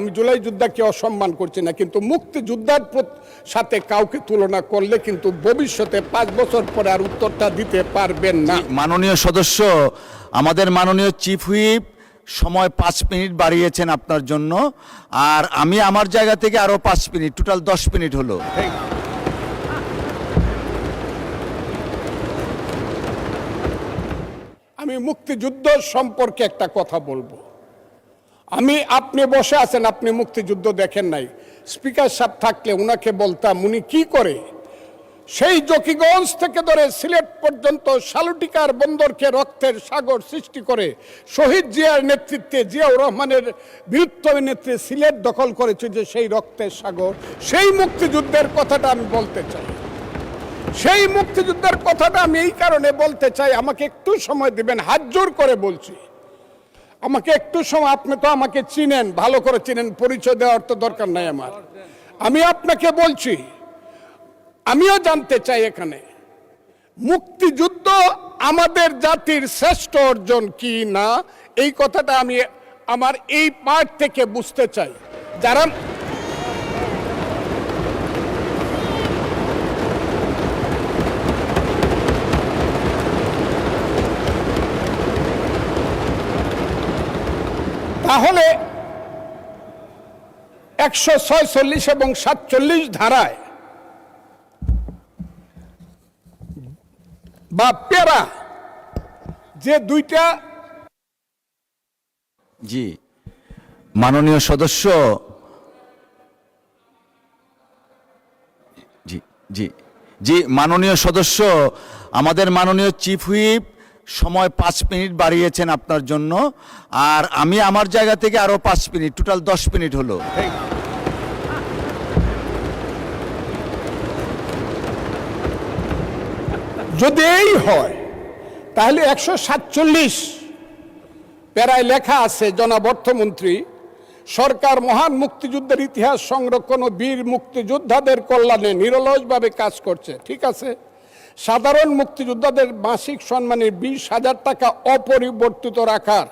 আমি জুলাই যোদ্ধাকে অসম্মান করছি না, কিন্তু মুক্তিযোদ্ধার সাথে কাউকে তুলনা করলে কিন্তু ভবিষ্যতে 5 বছর পরে আর উত্তরটা দিতে পারবেন না। মাননীয় সদস্য, আমাদের মাননীয় চিফ হুইপ সময় 5 মিনিট বাড়িয়েছেন আপনার জন্য, আর আমি আমার জায়গা থেকে আরো 5 মিনিট, টোটাল 10 মিনিট হলো। আমি মুক্তিযুদ্ধ সম্পর্কে একটা কথা বলবো। আপনি বসে আছেন, আপনি মুক্তিযুদ্ধ দেখেন নাই। স্পিকার সাহেব থাকলে উনাকে বলতাম উনি কি করে সেই জকিগঞ্জ থেকে ধরে সিলেট পর্যন্ত শালুটিকার বন্দরকে রক্তের সাগর সৃষ্টি করে শহীদ জিয়ার নেতৃত্বে, জিয়াউর রহমানের বীরত্বের নেতৃত্বে সিলেট দখল করেছে, যে সেই রক্তের সাগর, সেই মুক্তিযুদ্ধের কথাটা আমি বলতে চাই। সেই মুক্তিযুদ্ধের কথাটা আমি এই কারণে বলতে চাই, আমাকে একটু সময় দিবেন, হাত জোর করে বলছি, আমাকে একটু সময়। আপনি তো আমাকে চিনেন, ভালো করে চিনেন, পরিচয় দেওয়ার তো দরকার নাই আমার। আমি আপনাকে বলছি, আমিও জানতে চাই এখানে মুক্তিযুদ্ধ আমাদের জাতির শ্রেষ্ঠ অর্জন কি না, এই কথাটা আমি আমার এই পার্ট থেকে বুঝতে চাই। যারা তাহলে 146 এবং 47 ধারায় বা পেরা যে দুইটা। জি মাননীয় সদস্য, জি জি জি মাননীয় সদস্য, আমাদের মাননীয় চিফ হুইপ সময় 5 মিনিট বাড়িয়েছেন আপনার জন্য, আর আমি আমার জায়গা থেকে আরো 5 মিনিট, টোটাল 10 মিনিট হলো। যদি এই হয় তাহলে 147 প্যারায় লেখা আছে, জনাব অর্থমন্ত্রী, সরকার মহান মুক্তিযুদ্ধের ইতিহাস সংরক্ষণ ও বীর মুক্তিযোদ্ধাদের কল্যাণে নিরলসভাবে কাজ করছে। ঠিক আছে, সাধারণ মুক্তিযোদ্ধাদের মাসিক সম্মানের 20,000 টাকা অপরিবর্তিত রাখার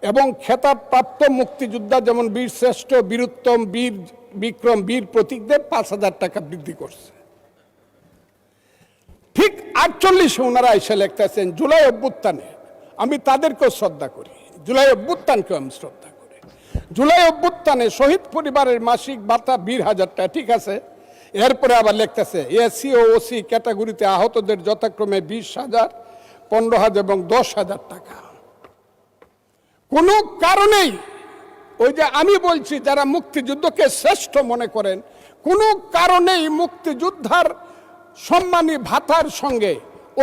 এবং খেতাবপ্রাপ্ত মুক্তিযোদ্ধা যেমন বীর শ্রেষ্ঠ, বীরুত্তম, বীর বিক্রম, বীর প্রতীকদের 5,000 টাকা বৃদ্ধি করছে। ঠিক 48 ওনারা এসে লিখতেছেন জুলাই অভ্যুত্থানে, আমি তাদেরকেও শ্রদ্ধা করি, জুলাই অভ্যুত্থানকেও আমি শ্রদ্ধা করি। জুলাই অভ্যুত্থানে শহীদ পরিবারের মাসিক ভাতা 20,000 টাকা, ঠিক আছে। এরপরে আবার লিখতেছে এসসি ও ওসি ক্যাটাগরিতে আহতদের যথাক্রমে 20,000, 15,000 এবং 10,000 টাকা। কোনো কারণেই ওই যে আমি বলছি, যারা মুক্তিযুদ্ধকে শ্রেষ্ঠ মনে করেন, কোনো কারণেই মুক্তিযোদ্ধার সম্মানী ভাতার সঙ্গে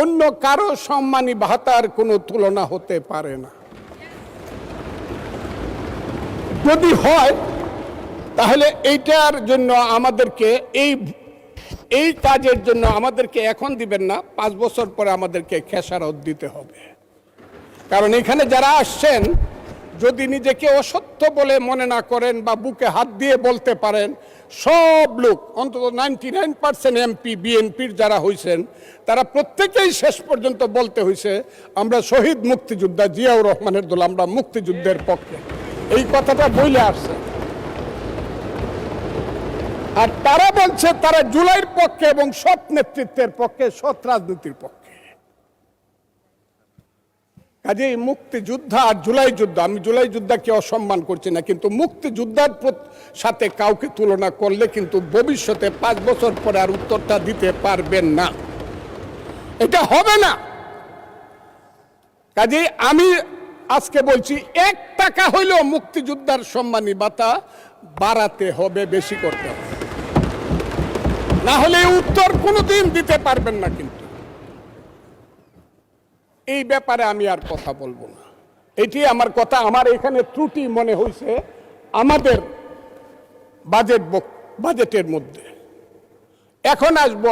অন্য কারো সম্মানী ভাতার কোনো তুলনা হতে পারে না। যদি হয় তাহলে এইটার জন্য আমাদেরকে এই কাজের জন্য আমাদেরকে এখন দিবেন না, 5 বছর পরে আমাদেরকে খেসারত দিতে হবে। কারণ এখানে যারা আসছেন, যদি নিজেকে অসত্য বলে মনে না করেন বা বুকে হাত দিয়ে বলতে পারেন, সব লোক অন্তত 99% এমপি বিএনপির যারা হয়েছেন, তারা প্রত্যেকেই শেষ পর্যন্ত বলতে হয়েছে আমরা শহীদ মুক্তিযোদ্ধা জিয়াউর রহমানের দল, আমরা মুক্তিযুদ্ধের পক্ষে, এই কথাটা বলে আসছে। আর তারা বলছে তারা জুলাইয়ের পক্ষে এবং সৎ নেতৃত্বের পক্ষে, সৎ রাজনীতির পক্ষে। কাজেই মুক্তিযোদ্ধা আর জুলাই যুদ্ধ, আমি জুলাই যোদ্ধাকে অসম্মান করছি না, কিন্তু মুক্তিযোদ্ধার সাথে কাউকে তুলনা করলে কিন্তু ভবিষ্যতে 5 বছর পরে আর উত্তরটা দিতে পারবেন না, এটা হবে না। কাজেই আমি আজকে বলছি 1 টাকা হইলেও মুক্তিযোদ্ধার সম্মানী ভাতা বাড়াতে হবে, বেশি করতে হবে, না হলে উত্তর কোনোদিন দিতে পারবেন না। কিন্তু এই ব্যাপারে আমি আর কথা বলবো না, এটি আমার কথা। আমার এখানে ত্রুটি মনে হয়েছে আমাদের বাজেটের মধ্যে। এখন আসবো